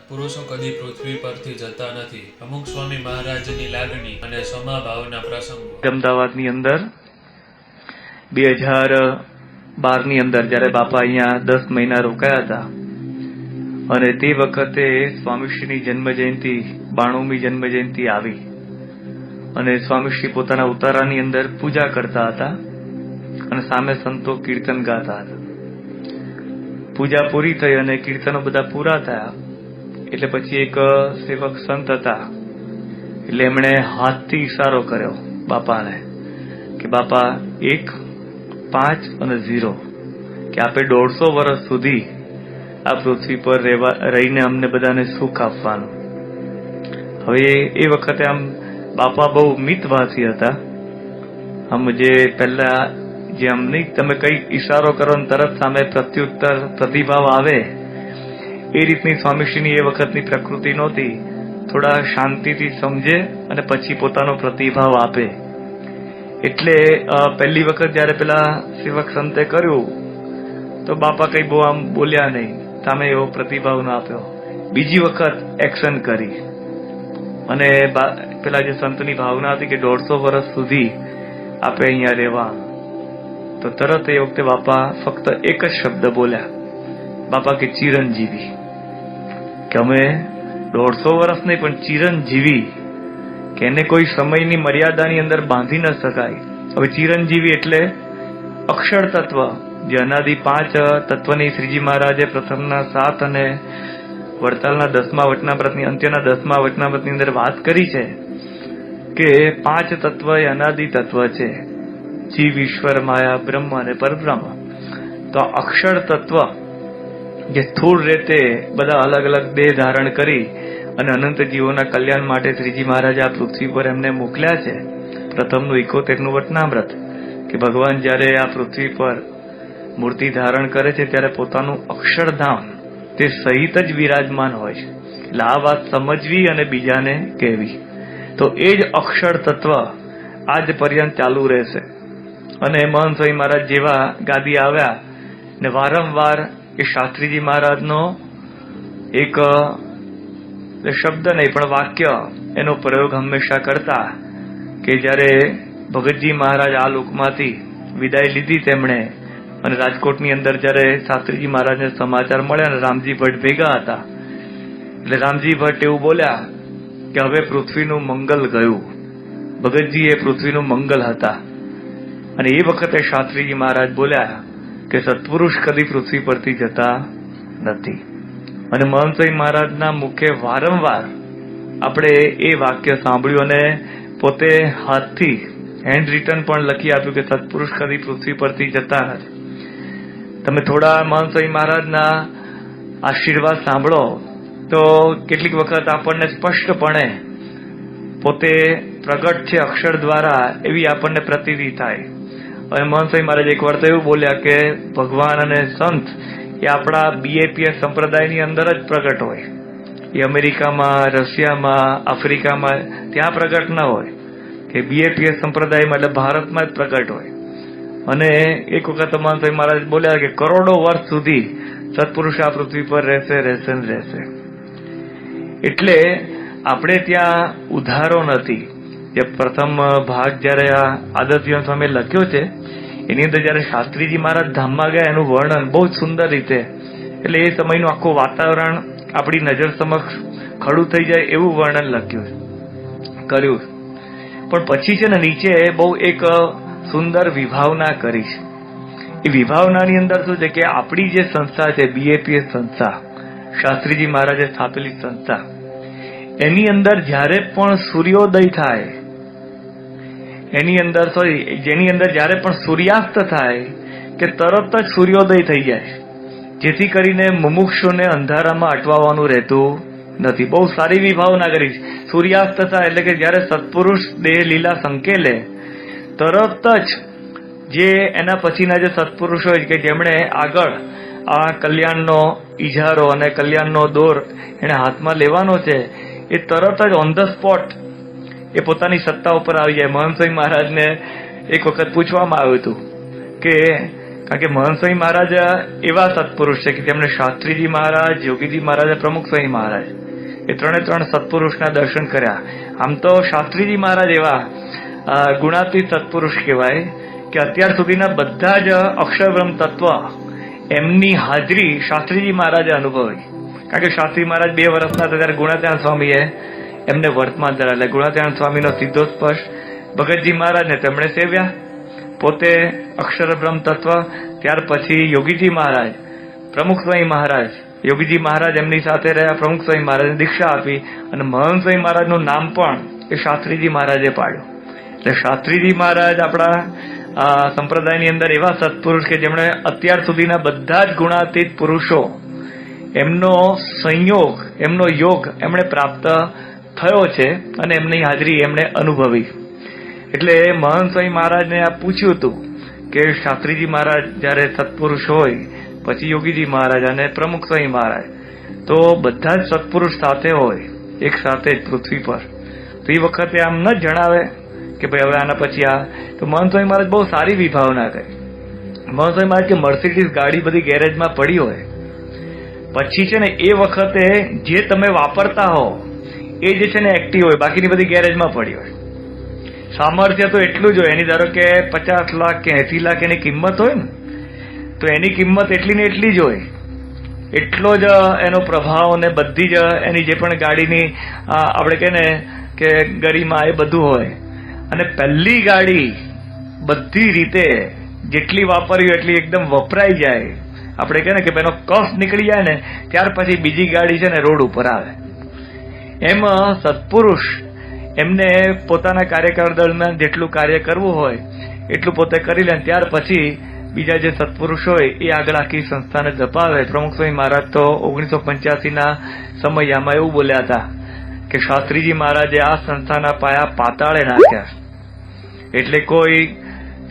પુરુષો કદી પૃથ્વી પરથી જતા નથી. અમુક સ્વામી મહારાજની લાગણી અને સમાભાવના પ્રસંગો. અમદાવાદની અંદર 2012ની અંદર જ્યારે બાપા અહીંયા 10 મહિના રોકાયા હતા અને તે વખતે સ્વામીશ્રીની જન્મજયંતિ 92મી જન્મજયંતિ આવી અને સ્વામીશ્રી પોતાના ઉતારાની અંદર પૂજા કરતા હતા અને સામે સંતો કીર્તન ગાતા હતા. પૂજા પૂરી થઈ અને કીર્તનો બધા પૂરા થયા એટલે પછી એક સેવક સંત હતા એટલે એમણે હાથથી ઈશારો કર્યો બાપાને કે બાપા 1, 5 અને 0 કે આપે 150 વર્ષ સુધી આ પૃથ્વી પર રહીને અમને બધાને સુખ આપવાનું. હવે એ વખતે આમ બાપા બહુ મિતભાષી હતા. આમ જે પહેલા જે આમ નહીં તમે કઈ ઈશારો કરો ને તરત સામે પ્રત્યુત્તર પ્રતિભાવ આવે એ રીતની સ્વામીશ્રીની એ વખતની પ્રકૃતિ નહોતી. થોડા શાંતિથી સમજે અને પછી પોતાનો પ્રતિભાવ આપે. એટલે પહેલી વખત જયારે પેલા સેવક સંતે કર્યું તો બાપા કઈ બહુ આમ બોલ્યા નહીં, સામે એવો પ્રતિભાવ ના આપ્યો. બીજી વખત એક્શન કરી અને પેલા જે સંતની ભાવના હતી કે 150 વર્ષ સુધી આપે અહીંયા રહેવા, તો તરત એ વખતે બાપા ફક્ત એક જ શબ્દ બોલ્યા, બાપા કે ચિરંજીવી. કે અમે 150 વર્ષ નહીં પણ ચિરંજીવી, કે એને કોઈ સમયની મર્યાદાની અંદર બાંધી ન શકાય. હવે ચિરંજીવી એટલે અક્ષર તત્વ, જે અનાદિ 5 તત્વની શ્રીજી મહારાજે પ્રથમના 7 અને વડતાલના 10મા વચનામૃતની અંત્યના 10મા વચનામૃતની અંદર વાત કરી છે કે 5 તત્વ એ અનાદિ તત્વ છે, જીવ, ઈશ્વર, માયા, બ્રહ્મ અને પરબ્રહ્મ. તો અક્ષર તત્વ જે સ્થૂળ રીતે બધા અલગ અલગ દેહ ધારણ કરી અને અનંત જીવોના કલ્યાણ માટે શ્રીજી મહારાજ આ પૃથ્વી પર એમને મોકલ્યા છે. પ્રથમનું 71નું વચનામૃત કે ભગવાન જયારે આ પૃથ્વી પર મૂર્તિ ધારણ કરે છે ત્યારે પોતાનું અક્ષરધામ તે સહિત જ વિરાજમાન હોય છે. એટલે આ વાત સમજવી અને બીજાને કહેવી. તો એ જ અક્ષર તત્વ આજ પર્યંત ચાલુ રહેશે. અને મહંત સ્વામી મહારાજ જેવા ગાદી આવ્યા ને વારંવાર એ શાસ્ત્રીજી મહારાજનો એક શબ્દ નહીં પણ વાક્ય એનો પ્રયોગ હંમેશા કરતા કે જયારે ભગતજી મહારાજ આ લોકમાંથી વિદાય લીધી તેમણે અને રાજકોટની અંદર જયારે શાસ્ત્રીજી મહારાજને સમાચાર મળ્યા અને રામજી ભટ્ટ ભેગા હતા એટલે રામજી ભટ્ટ એવું બોલ્યા કે હવે પૃથ્વીનું મંગલ ગયું. ભગતજી એ પૃથ્વીનું મંગલ હતા. અને એ વખતે શાસ્ત્રીજી મહારાજ બોલ્યા કે સત્પુરુષ કદી પૃથ્વી પરથી જતા નથી. અને મહંત સ્વામી મહારાજના મુખે વારંવાર આપણે એ વાક્ય સાંભળ્યું અને પોતે હાથથી હેન્ડ રિટન પણ લખી આપ્યું કે સત્પુરુષ કદી પૃથ્વી પરથી જતા નથી. તમે થોડા મહંત સ્વામી મહારાજના આશીર્વાદ સાંભળો તો કેટલીક વખત આપણને સ્પષ્ટપણે પોતે પ્રગટ છે અક્ષર દ્વારા એવી આપણને પ્રતીતિ થાય. અને મહંત સ્વામી મહારાજ એક વાર તો એવું બોલ્યા કે ભગવાન અને સંત એ આપણા BAPS સંપ્રદાયની અંદર જ પ્રગટ હોય. એ અમેરિકામાં, રશિયામાં, આફ્રિકામાં ત્યાં પ્રગટ ના હોય કે BAPS સંપ્રદાયમાં એટલે ભારતમાં જ પ્રગટ હોય. અને એક વખત મહંત સ્વામી મહારાજ બોલ્યા કે કરોડો વર્ષ સુધી સત્પુરુષ આ પૃથ્વી પર રહેશે રહેશે ને રહેશે. એટલે આપણે ત્યાં ઉધારો નથી. જે પ્રથમ ભાગ જયારે આ આદર્શજીવન સ્વામી લખ્યો છે એની અંદર જયારે શાસ્ત્રીજી મહારાજ ધામમાં ગયા એનું વર્ણન બહુ જ સુંદર રીતે, એટલે એ સમયનું આખું વાતાવરણ આપણી નજર સમક્ષ ખડું થઈ જાય એવું વર્ણન લખ્યું કર્યું. પણ પછી છે ને નીચે બહુ એક સુંદર વિભાવના કરી છે. એ વિભાવનાની અંદર શું છે કે આપણી જે સંસ્થા છે BAPS સંસ્થા, શાસ્ત્રીજી મહારાજે સ્થાપેલી સંસ્થા, એની અંદર જયારે પણ સૂર્યોદય થાય એની અંદર જેની અંદર જયારે પણ સૂર્યાસ્ત થાય કે તરત જ સૂર્યોદય થઈ જાય, જેથી કરીને મુમુક્ષુને અંધારામાં અટવાવાનું રહેતું નથી. બહુ સારી વિભાવના કરી. સૂર્યાસ્ત થાય એટલે કે જયારે સત્પુરુષ દેહ લીલા સંકેલે તરત જ જે એના પછીના જે સત્પુરુષ હોય કે જેમણે આગળ આ કલ્યાણનો ઈજારો અને કલ્યાણનો દોર એને હાથમાં લેવાનો છે એ તરત જ ઓન ધ સ્પોટ એ પોતાની સત્તા ઉપર આવી જાય. મહંત સ્વામી મહારાજને એક વખત પૂછવામાં આવ્યું હતું કે કારણ કે મહંત સ્વામી મહારાજ એવા સત્પુરુષ છે કે તેમણે શાસ્ત્રીજી મહારાજ, યોગીજી મહારાજ, પ્રમુખ સ્વામી મહારાજ એ ત્રણ સત્પુરુષના દર્શન કર્યા. આમ તો શાસ્ત્રીજી મહારાજ એવા ગુણાતીત સત્પુરુષ કહેવાય કે અત્યાર સુધીના બધા જ અક્ષરબ્રહ્મ તત્વ એમની હાજરી શાસ્ત્રીજી મહારાજે અનુભવી. કારણ કે શાસ્ત્રી મહારાજ 2 વર્ષના હતા ત્યારે ગુણાત્યાન સ્વામીએ એમને વર્તમાન ધરાવેલા. એટલે ગુણાત્યાન સ્વામીનો સીધો સ્પર્શ ભગતજી મહારાજને તેમણે સેવ્યા, પોતે અક્ષરબ્રહ્મ તત્વ. ત્યાર પછી યોગીજી મહારાજ, પ્રમુખ સ્વામી મહારાજ, યોગીજી મહારાજ એમની સાથે રહ્યા, પ્રમુખ સ્વામી મહારાજને દીક્ષા આપી અને મહંત સ્વામી મહારાજનું નામ પણ એ શાસ્ત્રીજી મહારાજે પાડ્યું. એટલે શાસ્ત્રીજી મહારાજ આપણા સંપ્રદાયની અંદર એવા સત્પુરુષ કે જેમણે અત્યાર સુધીના બધા જ ગુણાતીત પુરુષો એમનો સંયોગ, એમનો યોગ એમણે પ્રાપ્ત થયો છે અને એમની હાજરી એમણે અનુભવી. એટલે મહંત સ્વામી મહારાજને આ પૂછ્યું હતું કે શાસ્ત્રીજી મહારાજ જયારે સત્પુરુષ હોય, પછી યોગીજી મહારાજ અને પ્રમુખ સ્વામી મહારાજ, તો બધા જ સત્પુરુષ સાથે હોય એક સાથે જ પૃથ્વી પર, તો એ વખતે આમ ન જણાવે કે ભાઈ હવે આના પછી આ. તો મહંત સ્વામી મહારાજ બહુ સારી વિભાવના કરી. મહંત સ્વામી મહારાજ કે મર્સિડીઝ ગાડી બધી ગેરેજમાં પડી હોય, પછી છે ને એ વખતે જે તમે વાપરતા હો એ જે છે ને એક્ટિવ હોય, બાકીની બધી ગેરેજમાં પડી હોય. સામર્થ્ય તો એટલું જ હોય એની, ધારો કે 50 લાખ કે 80 લાખ એની કિંમત હોય ને, તો એની કિંમત એટલી ને એટલી જ હોય, એટલો જ એનો પ્રભાવ અને બધી જ એની જે પણ ગાડીની આપણે કહે ને કે ગરિમા એ બધું હોય. અને પહેલી ગાડી બધી રીતે જેટલી વાપરી હોય એટલી એકદમ વપરાઈ જાય, આપણે કહે ને કે એનો કફ નીકળી જાય ને ત્યાર પછી બીજી ગાડી છે ને રોડ ઉપર આવે. એમ સત્પુરુષ એમને પોતાના કાર્યકાળ દરમિયાન જેટલું કાર્ય કરવું હોય એટલું પોતે કરી લે, ત્યાર પછી બીજા જે સત્પુરુષ હોય એ આગળ આખી સંસ્થાને જપાવે. પ્રમુખ સ્વામી મહારાજ તો 1985ના સમયમાં એવું બોલ્યા હતા કે શાસ્ત્રીજી મહારાજે આ સંસ્થાના પાયા પાતાળે નાખ્યા. એટલે કોઈ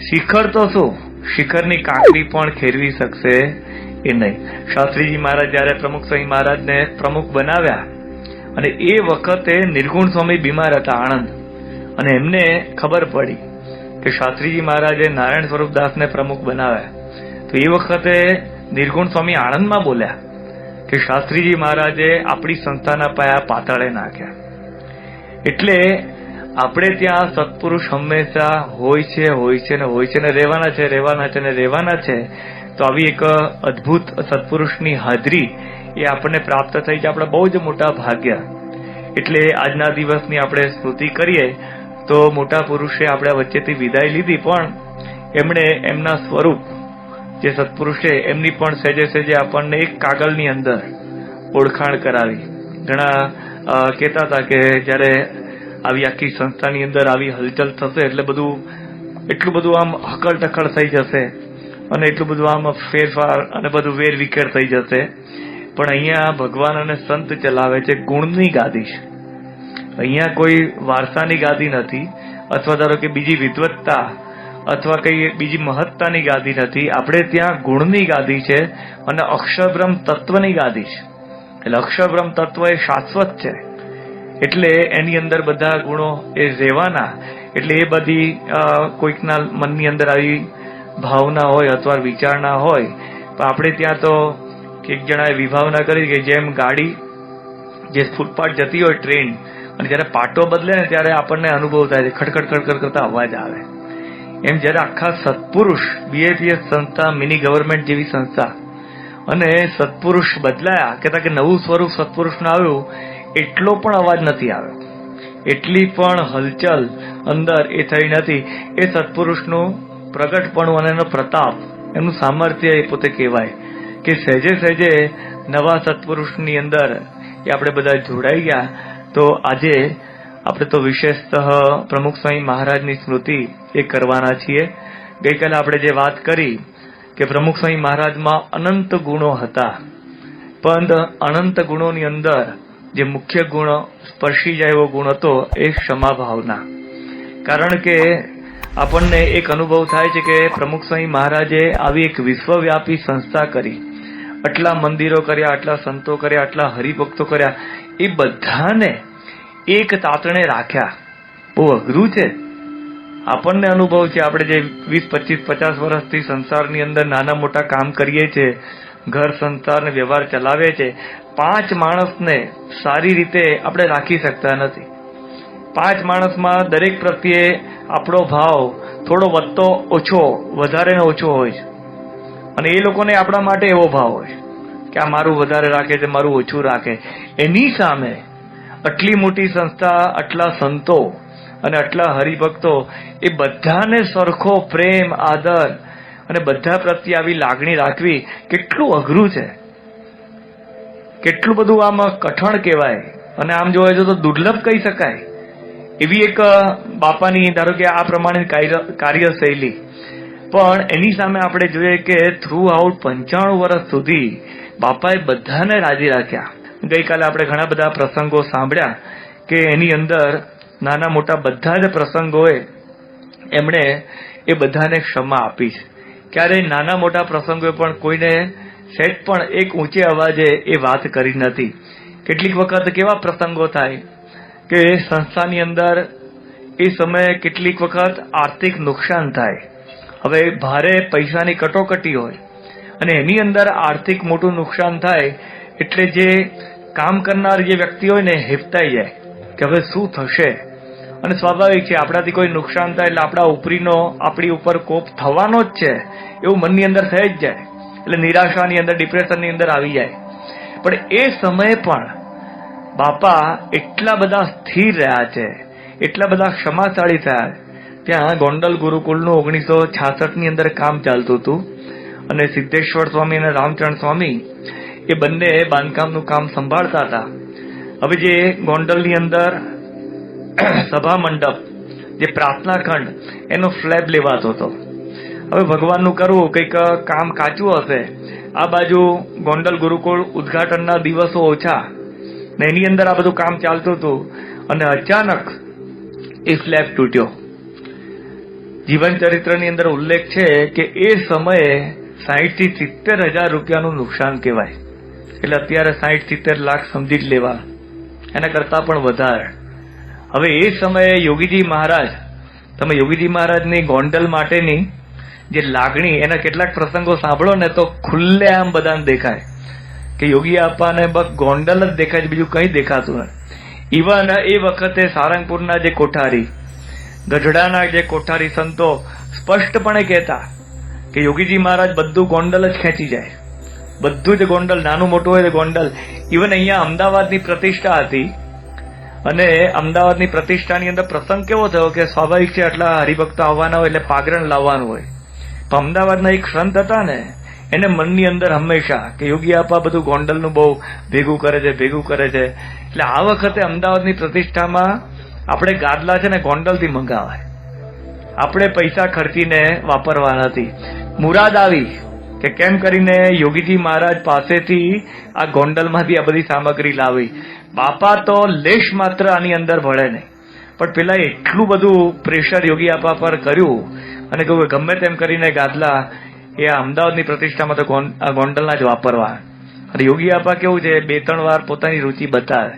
શિખર તો શું, શિખરની કાંકરી પણ ખેરવી શકશે એ નહીં. શાસ્ત્રીજી મહારાજ જયારે પ્રમુખ સ્વામી મહારાજને પ્રમુખ બનાવ્યા અને એ વખતે નિર્ગુણ સ્વામી બીમાર હતા આણંદ, અને એમને ખબર પડી કે શાસ્ત્રીજી મહારાજે નારાયણ સ્વરૂપદાસને પ્રમુખ બનાવ્યા. તો એ વખતે નિર્ગુણ સ્વામી આણંદમાં બોલ્યા કે શાસ્ત્રીજી મહારાજે આપણી સંસ્થાના પાયા પાતાળે નાખ્યા. એટલે આપણે ત્યાં સત્પુરુષ હંમેશા હોય છે ને રહેવાના છે. તો આવી એક અદ્ભુત સત્પુરુષની હાજરી એ આપણને પ્રાપ્ત થઈ છે, આપણા બહુ જ મોટા ભાગ્ય. એટલે આજના દિવસની આપણે સ્મૃતિ કરીએ તો મોટા પુરુષે આપણે વચ્ચેથી વિદાય લીધી, પણ એમણે એમના સ્વરૂપ જે સત્પુરુષ છે એમની પણ સહેજે આપણને એક કાગળની અંદર ઓળખાણ કરાવી. ઘણા કહેતા હતા કે જયારે આવી આખી સંસ્થાની અંદર આવી હલચલ થશે એટલે એટલું બધું આમ હકલ ટકલ થઈ જશે અને એટલું બધું આમ ફેરફાર અને બધું વેરવિખેર થઈ જશે. પણ અહીંયા ભગવાન અને સંત ચલાવે છે ગુણની ગાદી છે. અહીંયા કોઈ વારસાની ગાદી નથી, અથવા ધારો કે બીજી વિદ્વત્તા અથવા કઈ બીજી મહત્તાની ગાદી નથી. આપણે ત્યાં ગુણની ગાદી છે અને અક્ષરબ્રહ્મ તત્વની ગાદી છે. એટલે અક્ષરબ્રહ્મ તત્વ એ શાશ્વત છે, એટલે એની અંદર બધા ગુણો એ રહેવાના. એટલે એ બધી કોઈકના મનની અંદર આવી ભાવના હોય અથવા વિચારણા હોય, પણ આપણે ત્યાં તો એક જણાએ વિભાવના કરી કે જેમ ગાડી જે ફૂટપાથ જતી હોય ટ્રેન, અને જયારે પાટો બદલે ને ત્યારે આપણને અનુભવ થાય છે, ખડખડ કરતા અવાજ આવે. એમ જયારે આખા સત્પુરુષ BAPS સંસ્થા મિની ગવર્મેન્ટ જેવી સંસ્થા અને સત્પુરુષ બદલાયા, કહેતા કે નવું સ્વરૂપ સત્પુરુષનું આવ્યું, એટલો પણ અવાજ નથી આવ્યો, એટલી પણ હલચલ અંદર એ થઈ નથી. એ સત્પુરુષનું પ્રગટપણું અને એનો પ્રતાપ, એનું સામર્થ્ય એ પોતે કહેવાય કે સહેજે નવા સત્પુરુષની અંદર એ આપણે બધા જોડાઈ ગયા. તો આજે આપણે તો વિશેષતઃ પ્રમુખ સ્વામી મહારાજની સ્મૃતિ એ કરવાના છીએ. ગઈકાલે આપણે જે વાત કરી કે પ્રમુખ સ્વામી મહારાજમાં અનંત ગુણો હતા, પણ અનંત ગુણોની અંદર જે મુખ્ય ગુણ સ્પર્શી જાય એવો ગુણ હતો એ ક્ષમા ભાવના. કારણ કે આપણને એક અનુભવ થાય છે કે પ્રમુખ સ્વામી મહારાજે આવી એક વિશ્વવ્યાપી સંસ્થા કરી, આટલા મંદિરો કર્યા, આટલા સંતો કર્યા, આટલા હરિભક્તો કર્યા, એ બધાને એક તાતણે રાખ્યા. બહુ અઘરું છે. આપણને અનુભવ છે, આપણે જે 20, 25, 50 વર્ષથી સંસારની અંદર નાના મોટા કામ કરીએ છીએ, ઘર સંસાર ને વ્યવહાર ચલાવે છે, 5 માણસને સારી રીતે આપણે રાખી શકતા નથી. 5 માણસમાં દરેક પ્રત્યે આપણો ભાવ થોડો વધતો ઓછો, વધારે ને ઓછો હોય છે. અને એ લોકોને આપણા માટે એવો ભાવ હોય કે આ મારું વધારે રાખે છે, મારું ઓછું રાખે. એની સામે આટલી મોટી સંસ્થા, આટલા સંતો અને આટલા હરિભક્તો, એ બધાને સરખો પ્રેમ, આદર અને બધા પ્રત્યે આવી લાગણી રાખવી કેટલું અઘરું છે, કેટલું બધું આમ કઠણ કહેવાય, અને આમ જોવા તો દુર્લભ કહી શકાય. એવી એક બાપાની ધારો કે આ પ્રમાણે કાર્યશૈલી, પણ એની સામે આપણે જોઈએ કે થ્રુ આઉટ 95 વર્ષ સુધી બાપાએ બધાને રાજી રાખ્યા. ગઈકાલે આપણે ઘણા બધા પ્રસંગો સાંભળ્યા કે એની અંદર નાના મોટા બધા જ પ્રસંગોએ એમણે એ બધાને ક્ષમા આપી છે. ક્યારેય નાના મોટા પ્રસંગોએ પણ કોઈને સહેજ પણ એક ઊંચે અવાજે એ વાત કરી નથી. કેટલીક વખત કેવા પ્રસંગો થાય કે સંસ્થાની અંદર એ સમયે કેટલીક વખત આર્થિક નુકસાન થાય. હવે ભારે પૈસાની કટોકટી હોય અને એની અંદર આર્થિક મોટું નુકસાન થાય એટલે જે કામ કરનાર જે વ્યક્તિ હોય ને હેપતાઈ જાય કે હવે શું થશે. અને સ્વાભાવિક છે, આપણાથી કોઈ નુકસાન થાય એટલે આપણા ઉપરીનો આપણી ઉપર કોપ થવાનો જ છે એવું મનની અંદર થઈ જ જાય. એટલે નિરાશાની અંદર, ડિપ્રેશનની અંદર આવી જાય. પણ એ સમયે પણ બાપા એટલા બધા સ્થિર રહ્યા છે, એટલા બધા ક્ષમાશાળી થયા. ત્યાં ગોંડલ ગુરુકુળનું 1966 ની અંદર કામ ચાલતું હતું અને સિદ્ધેશ્વર સ્વામી અને રામચરણ સ્વામી એ બંને બાંધકામનું કામ સંભાળતા હતા. હવે જે ગોંડલની અંદર સભા મંડપ, જે પ્રાર્થના ખંડ, એનો સ્લેબ લેવાતો હતો. હવે ભગવાનનું કરવું, કંઈક કામ કાચું હશે. આ બાજુ ગોંડલ ગુરુકુળ ઉદ્ઘાટનના દિવસો ઓછા ને એની અંદર આ બધું કામ ચાલતું હતું અને અચાનક એ સ્લેબ તૂટ્યો. જીવન ચરિત્રની અંદર ઉલ્લેખ છે કે એ સમયે 60 થી 70 હજાર રૂપિયાનું નુકસાન કહેવાય. એટલે અત્યારે 60-70 લાખ સમજી જ લેવા, એના કરતા પણ વધારે. હવે એ સમયે યોગીજી મહારાજ, તમે યોગીજી મહારાજની ગોંડલ માટેની જે લાગણી, એના કેટલાક પ્રસંગો સાંભળો ને તો ખુલ્લે આમ બધાને દેખાય કે યોગી આપાને બસ ગોંડલ જ દેખાય છે, બીજું કંઈ દેખાતું નથી. ઇવન એ વખતે સારંગપુરના જે કોઠારી, ગઢડાના જે કોઠારી સંતો સ્પષ્ટપણે કહેતા કે યોગીજી મહારાજ બધું ગોંડલ જ ખેંચી જાય, બધું જ ગોંડલ, નાનું મોટું હોય તો ગોંડલ. ઇવન અહીંયા અમદાવાદની પ્રતિષ્ઠા હતી અને અમદાવાદની પ્રતિષ્ઠાની અંદર પ્રસંગ કેવો થયો કે સ્વાભાવિક છે, આટલા હરિભક્તો આવવાના હોય એટલે પાગરણ લાવવાનું હોય. પણ અમદાવાદના એક સંત હતા ને, એને મનની અંદર હંમેશા કે યોગી આપા બધું ગોંડલનું બહુ ભેગું કરે છે. એટલે આ વખતે અમદાવાદની પ્રતિષ્ઠામાં આપણે ગાદલા છે ને ગોંડલથી મંગાવાય, આપણે પૈસા ખર્ચીને વાપરવા નથી. મુરાદ આવી કે કેમ કરીને યોગીજી મહારાજ પાસેથી આ ગોંડલમાંથી આ બધી સામગ્રી લાવી. બાપા તો લેશ માત્ર આની અંદર ભળે નહીં, પણ પેલા એટલું બધું પ્રેશર યોગી આપા પર કર્યું અને કહ્યું ગમે તેમ કરીને ગાદલા એ અમદાવાદની પ્રતિષ્ઠામાં તો ગોંડલના જ વાપરવા. અને યોગી આપા કેવું છે, 2-3 વાર પોતાની રુચિ બતાવે,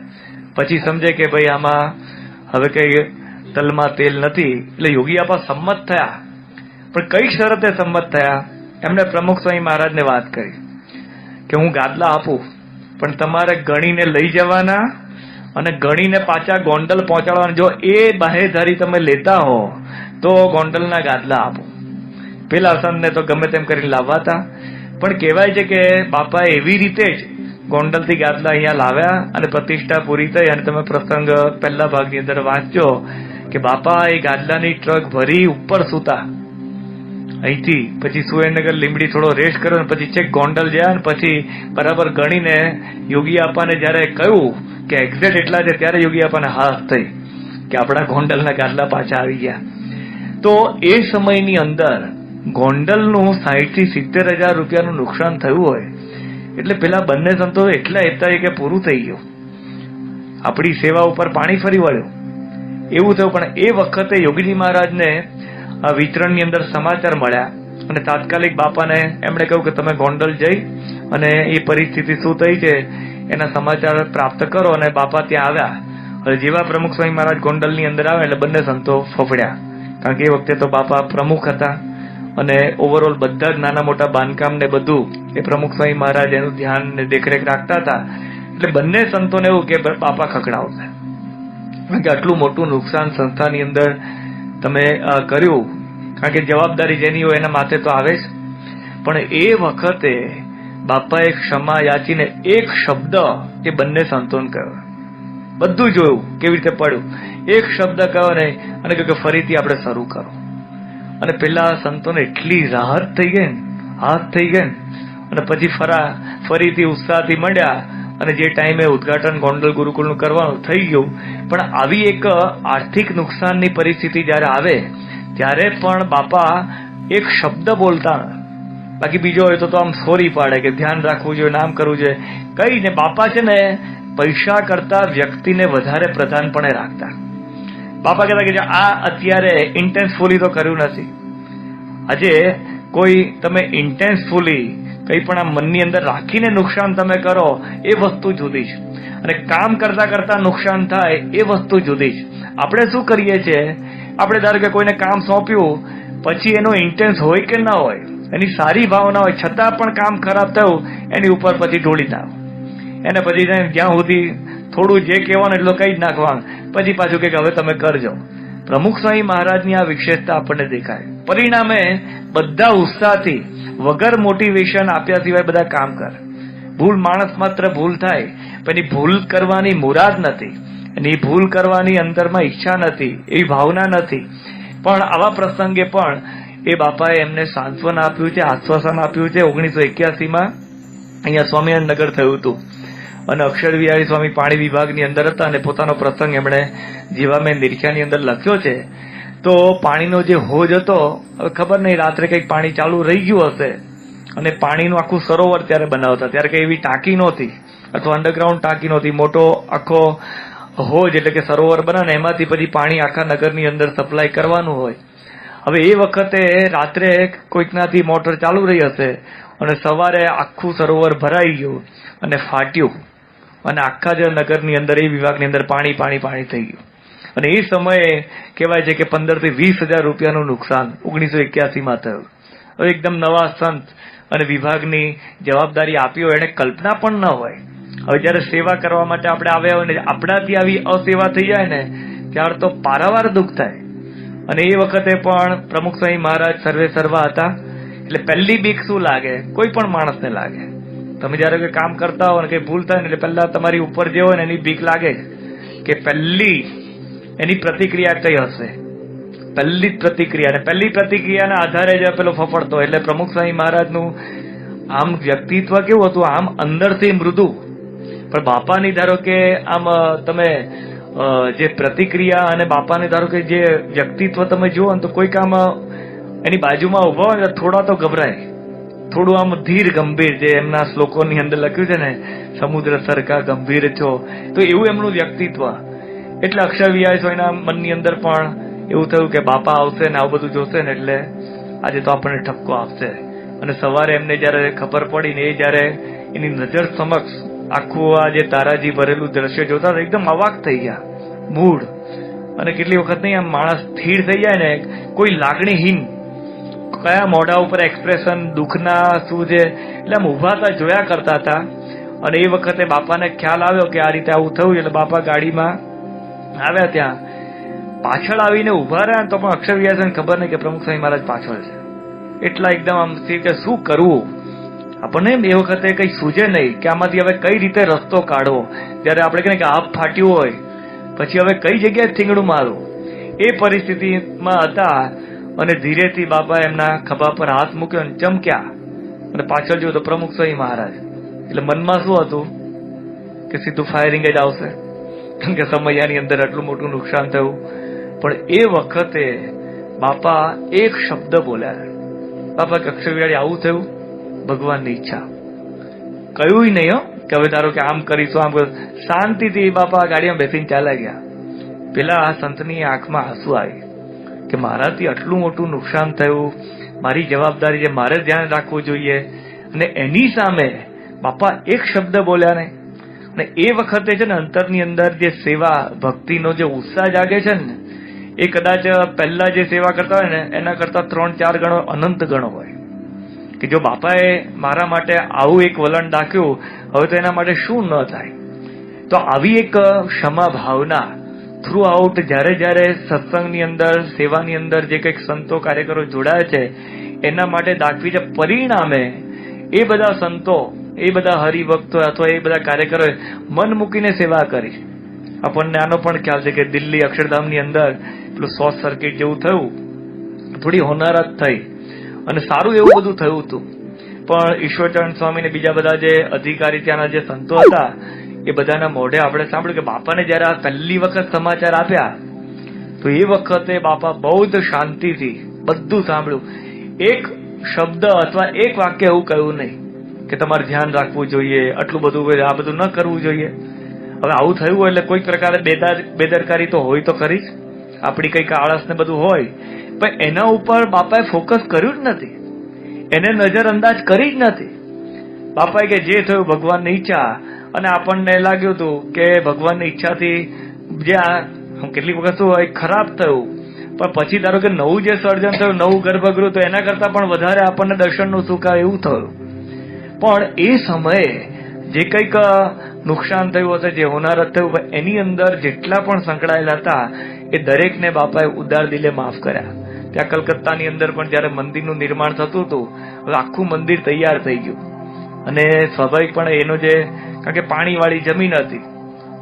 પછી સમજે કે ભાઈ આમાં હવે કઈ તલમાં તેલ નથી. એટલે યોગી આપા સંમત થયા. પણ કઈ શરતે સંમત થયા? એમણે પ્રમુખ સ્વામી મહારાજને વાત કરી કે હું ગાદલા આપું, પણ તમારે ગણીને લઈ જવાના અને ગણીને પાછા ગોંડલ પહોંચાડવાના. જો એ બાહેધારી તમે લેતા હો તો ગોંડલના ગાદલા આપો. પેલા સંતને તો ગમે તેમ કરીને લાવવાતા, પણ કહેવાય છે કે બાપા એવી રીતે જ ગોંડલથી ગાદલા અહીંયા લાવ્યા અને પ્રતિષ્ઠા પૂરી થઈ. અને તમે પ્રસંગ પહેલા ભાગની અંદર વાંચજો કે બાપા એ ગાદલાની ટ્રક ભરી ઉપર સૂતા અહીંથી, પછી સુરેન્દ્રનગર લીંબડી થોડો રેસ્ટ કર્યો અને પછી છેક ગોંડલ ગયા અને પછી બરાબર ગણીને યોગી આપાને જયારે કહ્યું કે એક્ઝેક્ટ એટલા છે, ત્યારે યોગી આપાને હાથ થઈ કે આપણા ગોંડલના ગાદલા પાછા આવી ગયા. તો એ સમયની અંદર ગોંડલનું 60 થી 70 હજાર રૂપિયાનું નુકસાન થયું હોય એટલે પેલા બંને સંતો એટલા હેતા કે પૂરું થઈ ગયું, આપણી સેવા ઉપર પાણી ફરી વળ્યું એવું થયું. પણ એ વખતે યોગીજી મહારાજને વિતરણની અંદર સમાચાર મળ્યા અને તાત્કાલિક બાપાને એમણે કહ્યું કે તમે ગોંડલ જઈ અને એ પરિસ્થિતિ શું થઈ છે એના સમાચાર પ્રાપ્ત કરો. અને બાપા ત્યાં આવ્યા. હવે જેવા પ્રમુખ સ્વામી મહારાજ ગોંડલની અંદર આવે એટલે બંને સંતો ફફડ્યા કારણ કે એ વખતે તો બાપા પ્રમુખ હતા અને ઓવરઓલ બધા જ નાના મોટા બાંધકામ ને બધું એ પ્રમુખ સ્વામી મહારાજ એનું ધ્યાન ને દેખરેખ રાખતા હતા. એટલે બંને સંતોને એવું કે બાપા ખખડાવશે, કારણ કે આટલું મોટું નુકસાન સંસ્થાની અંદર તમે કર્યું, કારણ કે જવાબદારી જેની હોય એના માથે તો આવે જ. પણ એ વખતે બાપાએ ક્ષમા યાચીને એક શબ્દ એ બંને સંતોને કહ્યો. બધું જોયું કેવી રીતે પડ્યું, એક શબ્દ કહ્યો નહીં અને કહ્યું કે ફરીથી આપણે શરૂ કરો. અને પેલા સંતોને એટલી રાહત થઈ ગઈ ને, હાથ થઈ ગઈ ને, અને પછી ફરીથી ઉત્સાહથી મળ્યા અને જે ટાઈમે ઉદઘાટન ગોંડલ ગુરુકુળનું કરવાનું થઈ ગયું. પણ આવી એક આર્થિક નુકસાનની પરિસ્થિતિ જયારે આવે ત્યારે પણ બાપા એક શબ્દ બોલતા, બાકી બીજો હોય તો આમ સોરી પાડે કે ધ્યાન રાખવું જોઈએ, નામ કરવું જોઈએ, કઈ ને બાપા છે ને પૈસા કરતા વ્યક્તિને વધારે પ્રધાનપણે રાખતા. બાપા કહેતા કે આ અત્યારે ઇન્ટેન્સફુલી તો કર્યું નથી, આજે કોઈ તમે ઇન્ટેન્સફુલી કંઈ પણ આ મનની અંદર રાખીને નુકસાન તમે કરો એ વસ્તુ જુદી છે, અને કામ કરતા કરતા નુકસાન થાય એ વસ્તુ જુદી છે. આપણે શું કરીએ છીએ, આપણે ધારો કે કોઈને કામ સોંપ્યું પછી એનો ઇન્ટેન્સ હોય કે ના હોય, એની સારી ભાવના હોય છતાં પણ કામ ખરાબ થયું એની ઉપર પછી ઢોળી નાખ, એને પછી જ્યાં સુધી થોડું જે કહેવાનું એટલું કહી જ નાખવાનું, પછી પાછું કે હવે તમે કરજો. પ્રમુખ સ્વામી મહારાજની આ વિશેષતા આપણને દેખાય. પરિણામે બધા ઉત્સાહથી વગર મોટિવેશન આપ્યા સિવાય બધા કામ કરે. ભૂલ માણસ માત્ર ભૂલ થાય, પણ એની ભૂલ કરવાની મુરાદ નથી, એની ભૂલ કરવાની અંદરમાં ઈચ્છા નથી, એવી ભાવના નથી. પણ આવા પ્રસંગે પણ એ બાપાએ એમને સાંત્વન આપ્યું છે, આશ્વાસન આપ્યું છે. 1981માં અહીંયા સ્વામિનારાયણ નગર થયું હતું અને અક્ષર વિહારી સ્વામી પાણી વિભાગની અંદર હતા અને પોતાનો પ્રસંગ એમણે જીવામેન નિરીક્ષાની અંદર લખ્યો છે. તો પાણીનો જે હોજ હતો, હવે ખબર નહીં રાત્રે કંઈક પાણી ચાલુ રહી ગયું હશે અને પાણીનું આખું સરોવર ત્યારે બનાવતા, ત્યારે કઈ એવી ટાંકી નહોતી અથવા અંડરગ્રાઉન્ડ ટાંકી નહોતી, મોટો આખો હોજ એટલે કે સરોવર બનાવે એમાંથી પછી પાણી આખા નગરની અંદર સપ્લાય કરવાનું હોય. હવે એ વખતે રાત્રે કોઈકનાથી મોટર ચાલુ રહી હશે અને સવારે આખું સરોવર ભરાઈ ગયું અને ફાટ્યું અને આખા જ નગરની અંદર એ વિભાગની અંદર પાણી પાણી પાણી થઈ ગયું. અને એ સમયે કહેવાય છે કે 15,000 થી 20,000 રૂપિયાનું નુકસાન 1981માં થયું. હવે એકદમ નવા સંત અને વિભાગની જવાબદારી આપી હોય, એને કલ્પના પણ ન હોય. હવે જયારે સેવા કરવા માટે આપણે આવ્યા હોય ને આપણાથી આવી અસેવા થઈ જાય ને ત્યારે તો પારાવાર દુઃખ થાય. અને એ વખતે પણ પ્રમુખ સ્વામી મહારાજ સર્વે સર્વા હતા. એટલે પહેલી બીક શું લાગે, કોઈ પણ માણસને લાગે, તમે જયારે કોઈ કામ કરતા હો ને કઈ ભૂલ થાય ને એટલે પહેલા તમારી ઉપર જે હોય ને એની બીક લાગે કે પહેલી એની પ્રતિક્રિયા કઈ હશે. પહેલી પ્રતિક્રિયા, અને પહેલી પ્રતિક્રિયાના આધારે જ પેલો ફફડતો. એટલે પ્રમુખ સ્વામી મહારાજનું આમ વ્યક્તિત્વ કેવું હતું, આમ અંદરથી મૃદુ, પણ બાપાની ધારો કે આમ તમે જે પ્રતિક્રિયા અને બાપાને ધારો કે જે વ્યક્તિત્વ તમે જુઓ ને તો કોઈક આમ એની બાજુમાં ઉભા હોય થોડા તો ગભરાય, થોડું આમ ધીર ગંભીર, જે એમના શ્લોકોની અંદર લખ્યું છે ને સમુદ્ર સરખા ગંભીર છો, તો એવું એમનું વ્યક્તિત્વ. એટલે અક્ષર વિહારી સ્વામીના મનની અંદર પણ એવું થયું કે બાપા આવશે ને આવું બધું જોશે ને એટલે આજે તો આપણને ઠપકો આપશે. અને સવારે એમને જયારે ખબર પડી ને એ જયારે એની નજર સમક્ષ આખું આ જે તારાજી ભરેલું દ્રશ્ય જોતા એકદમ અવાક થઈ ગયા, મૂળ. અને કેટલી વખત નહીં આમ માણસ સ્થિર થઈ જાય ને, કોઈ લાગણીહીન, કયા મોઢા ઉપર એક્સપ્રેશન દુઃખના શું છે, એટલે આમ ઉભાતા જોયા કરતા હતા. અને એ વખતે બાપાને ખ્યાલ આવ્યો કે આ રીતે આવું થયું. એટલે બાપા ગાડીમાં આવ્યા, ત્યાં પાછળ આવીને ઉભા રહ્યા તો પણ અક્ષર વિહારીને ખબર નહીં કે પ્રમુખ સ્વામી મહારાજ પાછળ છે. એટલા એકદમ આમ કે શું કરવું, આપણને એ વખતે કઈ સૂઝે નહીં કે આમાંથી હવે કઈ રીતે રસ્તો કાઢવો. જયારે આપણે કહીએ કે આપ ફાટ્યું હોય પછી હવે કઈ જગ્યાએ થીંગડું મારું, એ પરિસ્થિતિમાં હતા. અને ધીરેથી બાપા એમના ખભા પર હાથ મૂક્યો અને ચમક્યા અને પાછળ જોયું તો પ્રમુખ સ્વામી મહારાજ. એટલે મનમાં શું હતું કે સીધું ફાયરિંગ જ આવશે, કારણ કે સમયાની અંદર આટલું મોટું નુકસાન થયું. પણ એ વખતે બાપા એક શબ્દ બોલ્યા. બાપા કે અક્ષર વિહારી આવું થયું, ભગવાનની ઈચ્છા. કયું નહીં હો કે હવે ધારો કે આમ કરીશું આમ કરીશું. શાંતિથી બાપા ગાડીમાં બેસીને ચાલ્યા ગયા. પેલા આ સંતની આંખમાં આંસુ આવી કે મારાથી આટલું મોટું નુકસાન થયું, મારી જવાબદારી છે, મારે ધ્યાન રાખવું જોઈએ. અને એની સામે બાપા એક શબ્દ બોલ્યા ને. અને એ વખતે છે ને અંતરની અંદર જે સેવા ભક્તિનો જે ઉત્સાહ જાગે છે ને, એ કદાચ પહેલા જે સેવા કરતા હોય ને એના કરતા 3-4 ગણો અનંત ગણો હોય. કે જો બાપાએ મારા માટે આવું એક વલણ દાખ્યું, હવે તો એના માટે શું ન થાય. તો આવી એક ક્ષમા ભાવના થ્રુ આઉટ જ્યારે સત્સંગની અંદર, સેવાની અંદર જે કંઈક સંતો કાર્યકરો જોડાય છે એના માટે દાખવી છે. પરિણામે એ બધા સંતો, એ બધા હરિભક્તો અથવા એ બધા કાર્યકરોએ મન મૂકીને સેવા કરી. આપણને આનો પણ ખ્યાલ છે કે દિલ્હી અક્ષરધામની અંદર પેલું શોર્ટ સર્કિટ જેવું થયું, થોડી હોનારત થઈ અને સારું એવું બધું થયું હતું. પણ ઈશ્વરચરણ સ્વામી ને બીજા બધા જે અધિકારી ત્યાંના જે સંતો હતા એ બધાના મોઢે આપણે સાંભળ્યું કે બાપાને જયારે આ પહેલી વખત સમાચાર આપ્યા તો એ વખતે બાપા બહુ જ શાંતિથી બધું સાંભળ્યું. એક શબ્દ અથવા એક વાક્ય એવું કહ્યું નહીં કે તમારે ધ્યાન રાખવું જોઈએ, આટલું બધું, આ બધું ન કરવું જોઈએ. હવે આવું થયું હોય એટલે કોઈક પ્રકારે બેદરકારી તો હોય તો ખરી જ, આપણી કંઈક આળસ ને બધું હોય, પણ એના ઉપર બાપાએ ફોકસ કર્યું જ નથી, એને નજરઅંદાજ કરી જ નથી. બાપાએ કે જે થયું ભગવાનની ઈચ્છા, અને આપણને લાગ્યું હતું કે ભગવાનની ઈચ્છાથી જે આ કેટલીક વખત શું હોય ખરાબ થયું, પણ પછી ધારો કે નવું જે સર્જન થયું, નવું ગર્ભગૃહ, તો એના કરતા પણ વધારે આપણને દર્શનનું સુખ આવે એવું થયું. પણ એ સમયે જે કંઈક નુકસાન થયું હશે, જે હોનારત થયું, એની અંદર જેટલા પણ સંકળાયેલા હતા એ દરેકને બાપાએ ઉદાર દિલે માફ કર્યા. ત્યાં કલકત્તાની અંદર પણ જયારે મંદિરનું નિર્માણ થતું હતું, હવે આખું મંદિર તૈયાર થઈ ગયું અને સ્વાભાવિકપણે એનો જે, કારણ કે પાણીવાળી જમીન હતી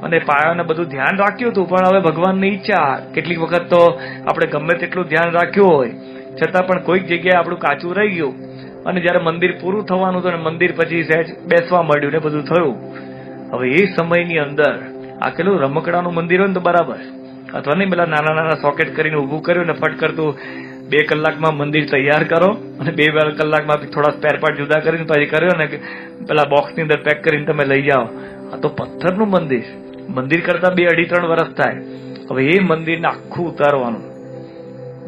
અને પાયાને બધું ધ્યાન રાખ્યું હતું, પણ હવે ભગવાનની ઈચ્છા, કેટલીક વખત તો આપણે ગમે તેટલું ધ્યાન રાખ્યું હોય છતાં પણ કોઈક જગ્યાએ આપણું કાચું રહી ગયું અને જયારે મંદિર પૂરું થવાનું હતું ને મંદિર પછી સહેજ બેસવા મળ્યું ને બધું થયું. હવે એ સમયની અંદર આ કેટલું રમકડાનું મંદિર હોય ને તો બરાબર, અથવા નહીં પેલા નાના નાના સોકેટ કરીને ઉભું કર્યું ને ફટ કરતું 2 કલાકમાં મંદિર તૈયાર કરો અને 2 કલાકમાં થોડા સ્પેર પાર્ટ જુદા કરીને પછી કર્યો ને પેલા બોક્સની અંદર પેક કરીને તમે લઈ જાઓ. આ તો પથ્થરનું મંદિર કરતા 2-2.5-3 વર્ષ થાય. હવે એ મંદિરને આખું ઉતારવાનું,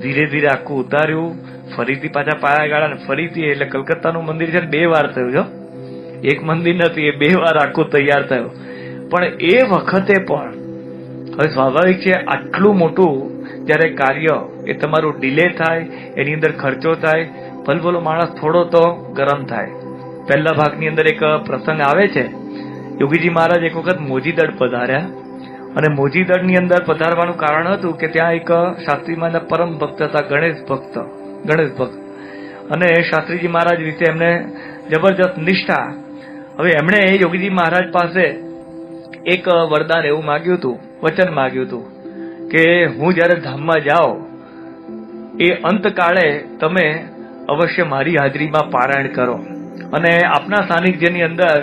ધીરે ધીરે આખું ઉતાર્યું, ફરીથી પાછા પાયા ગાળા ને ફરીથી, એટલે કલકત્તાનું મંદિર છે ને 2 વાર થયું જો, એક મંદિર નથી, એ 2 વાર આખું તૈયાર થયું. પણ એ વખતે પણ હવે સ્વાભાવિક છે આટલું મોટું જયારે કાર્ય એ તમારું ડિલે થાય, એની અંદર ખર્ચો થાય, ભલભલો માણસ થોડો તો ગરમ થાય. પહેલા ભાગની અંદર એક પ્રસંગ આવે છે, યોગીજી મહારાજ એક વખત મોજીદડ પધાર્યા અને મોજીદડની અંદર પધારવાનું કારણ હતું કે ત્યાં એક શાસ્ત્રીજીના પરમ ભક્ત હતા, ગણેશ ભક્ત, અને શાસ્ત્રીજી મહારાજ વિશે એમને જબરજસ્ત નિષ્ઠા. હવે એમણે યોગીજી મહારાજ પાસે એક વરદાન એવું માંગ્યું હતું, વચન માંગ્યું હતું કે હું જયારે ધામમાં જાઉં એ અંતકાળે તમે અવશ્ય મારી હાજરીમાં પારાયણ કરો અને આપના સાનિધ્યની અંદર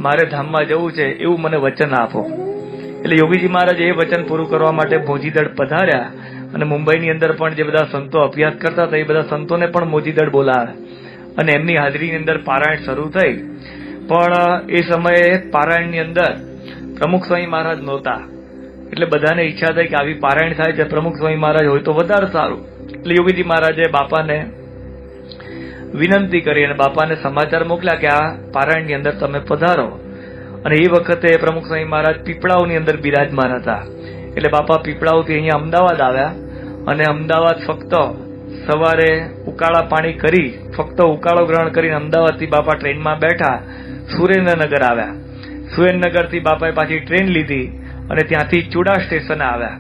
મારે ધામમાં જવું છે એવું મને વચન આપો. એટલે યોગીજી મહારાજ એ વચન પૂરું કરવા માટે મોજીદડ પધાર્યા અને મુંબઈની અંદર પણ જે બધા સંતો અભ્યાસ કરતા હતા એ બધા સંતોને પણ મોજીદડ બોલાવ્યા અને એમની હાજરીની અંદર પારાયણ શરૂ થઈ. પણ એ સમયે પારાયણની અંદર પ્રમુખ સ્વામી મહારાજ નહોતા, એટલે બધાને ઈચ્છા થઈ કે આવી પારાયણ થાય છે, પ્રમુખ સ્વામી મહારાજ હોય તો વધારે સારું. એટલે યોગીજી મહારાજે બાપાને વિનંતી કરી અને બાપાને સમાચાર મોકલ્યા કે આ પારાયણની અંદર તમે પધારો. અને એ વખતે પ્રમુખ સ્વામી મહારાજ પીપળાઓની અંદર બિરાજમાન હતા. એટલે બાપા પીપળાઓથી અહીંયા અમદાવાદ આવ્યા અને અમદાવાદ ફક્ત સવારે ઉકાળા પાણી કરી, ફક્ત ઉકાળો ગ્રહણ કરીને અમદાવાદથી બાપા ટ્રેનમાં બેઠા, સુરેન્દ્રનગર આવ્યા. સુરેન્દ્રનગરથી બાપાએ પાછી ટ્રેન લીધી અને ત્યાંથી ચુડા સ્ટેશને આવ્યા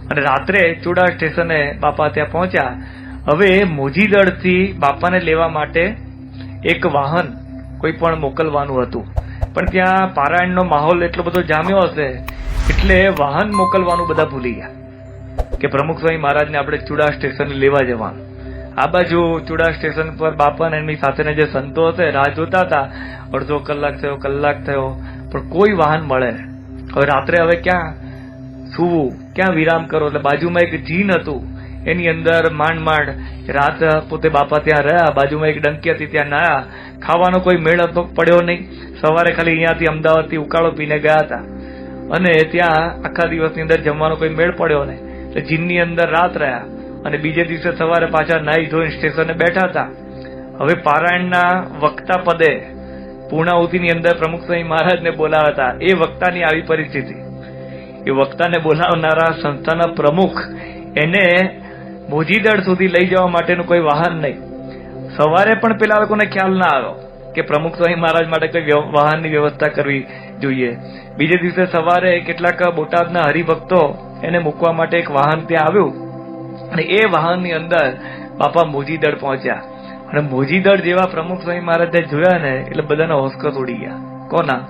અને રાત્રે ચુડા સ્ટેશને બાપા ત્યાં પહોંચ્યા. હવે મોજીદડથી બાપાને લેવા માટે એક વાહન કોઈ પણ મોકલવાનું હતું, પણ ત્યાં પારાયણનો માહોલ એટલો બધો જામ્યો હશે એટલે વાહન મોકલવાનું બધા ભૂલી ગયા કે પ્રમુખ સ્વામી મહારાજને આપણે ચુડા સ્ટેશન લેવા જવાનું. આ બાજુ ચુડા સ્ટેશન પર બાપા અને એમની સાથેના જે સંતો હશે રાહ જોતા હતા. અડધો કલાક થયો, કલાક થયો, પણ કોઈ વાહન મળે. હવે રાત્રે હવે ક્યાં સૂવું, ક્યાં વિરામ કરો, એટલે બાજુમાં એક જીન હતું એની અંદર માંડ રાત પોતે બાપા ત્યાં રહ્યા. બાજુમાં એક ડંકી હતી ત્યાં નાયા. ખાવાનો કોઈ મેળ પડ્યો નહીં. સવારે ખાલી અહીંયાથી અમદાવાદથી ઉકાળો પીને ગયા હતા અને ત્યાં આખા દિવસની અંદર જમવાનો કોઈ મેળ પડ્યો નહીં. એટલે જીનની અંદર રાત રહ્યા અને બીજે દિવસે સવારે પાછા નાઈ ધોઈને સ્ટેશને બેઠા હતા. હવે પારાયણના વક્તા પદે પૂર્ણાહુતિની અંદર પ્રમુખ સ્વામી મહારાજને બોલાવ્યા હતા. એ વક્તાની આવી પરિસ્થિતિ, એ વક્તાને બોલાવનારા સંસ્થાના પ્રમુખ એને મોજીદળ સુધી લઈ જવા માટેનું કોઈ વાહન નહીં. સવારે પણ પેલા લોકોને ખ્યાલ ના આવ્યો કે પ્રમુખ સ્વામી મહારાજ માટે કોઈ વાહનની વ્યવસ્થા કરવી જોઈએ. બીજે દિવસે સવારે કેટલાક બોટાદના હરિભક્તો એને મૂકવા માટે એક વાહન ત્યાં આવ્યું અને એ વાહનની અંદર બાપા મોજીદળ પહોંચ્યા અને મોજીદળ જેવા પ્રમુખ સ્વામી મહારાજે જોયા ને એટલે બધાના હોંસકસ ઉડી ગયા. કોના?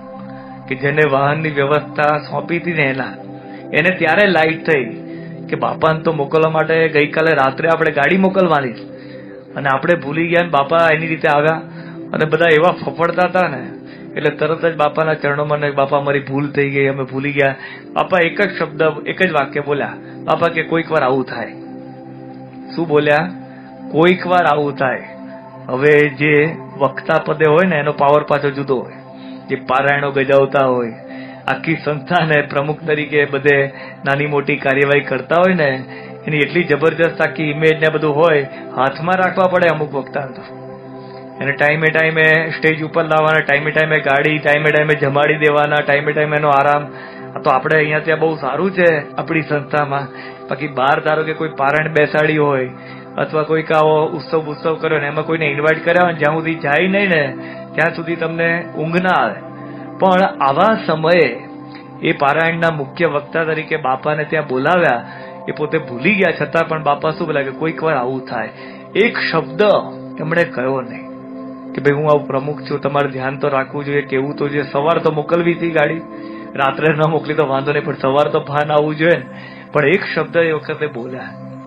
કે જેને વાહનની વ્યવસ્થા સોંપી હતી ને એને ત્યારે લાઈટ થઈ કે બાપાને તો મોકલવા માટે ગઈકાલે રાત્રે આપણે ગાડી મોકલવાની અને આપણે ભૂલી ગયા ને બાપા એની રીતે આવ્યા અને બધા એવા ફફડતા હતા ને એટલે તરત જ બાપાના ચરણોમાં બાપા મારી ભૂલ થઈ ગઈ, અમે ભૂલી ગયા. બાપા એક જ શબ્દ એક જ વાક્ય બોલ્યા, બાપા કે કોઈક વાર આવું થાય. શું બોલ્યા? કોઈક વાર આવું થાય. હવે જે વક્તા પદે હોય ને એનો પાવર પાછો જુદો હોય. જે પારાયણો ગજાવતા હોય, આખી સંસ્થાને પ્રમુખ તરીકે બધે નાની મોટી કાર્યવાહી કરતા હોય ને એની એટલી જબરજસ્ત આખી ઇમેજ ને બધું હોય, હાથમાં રાખવા પડે અમુક વક્તા તો. એને ટાઈમે ટાઈમે સ્ટેજ ઉપર લાવવાના, ટાઈમે ટાઈમે ગાડી, ટાઈમે ટાઈમે જમાડી દેવાના, ટાઈમે ટાઈમે એનો આરામ. આ તો આપણે અહીંયા ત્યાં બહુ સારું છે આપણી સંસ્થામાં. બાકી બહાર ધારો કે કોઈ પારાયણ બેસાડી હોય અથવા કોઈક આવો ઉત્સવ કર્યો ને એમાં કોઈને ઇન્વાઇટ કર્યા હોય, જ્યાં સુધી જાય નહીં ને ત્યાં સુધી તમને ઊંઘ ના આવે. પણ આવા સમયે એ પારાયણના મુખ્ય વક્તા તરીકે બાપાને ત્યાં બોલાવ્યા. એ પોતે ભૂલી ગયા છતાં પણ બાપા શું બોલ્યા કે કોઈક વાર આવું થાય. એક શબ્દ એમણે કહ્યો નહીં કે ભાઈ હું આવું પ્રમુખ છું, તમારે ધ્યાન તો રાખવું જોઈએ, કેવું તો જોઈએ. સવાર તો મોકલવી હતી ગાડી, રાત્રે ન મોકલી તો વાંધો નહીં, પણ સવાર તો ભાન આવવું જોઈએ ને. પણ એક શબ્દ એ વખતે બોલ્યા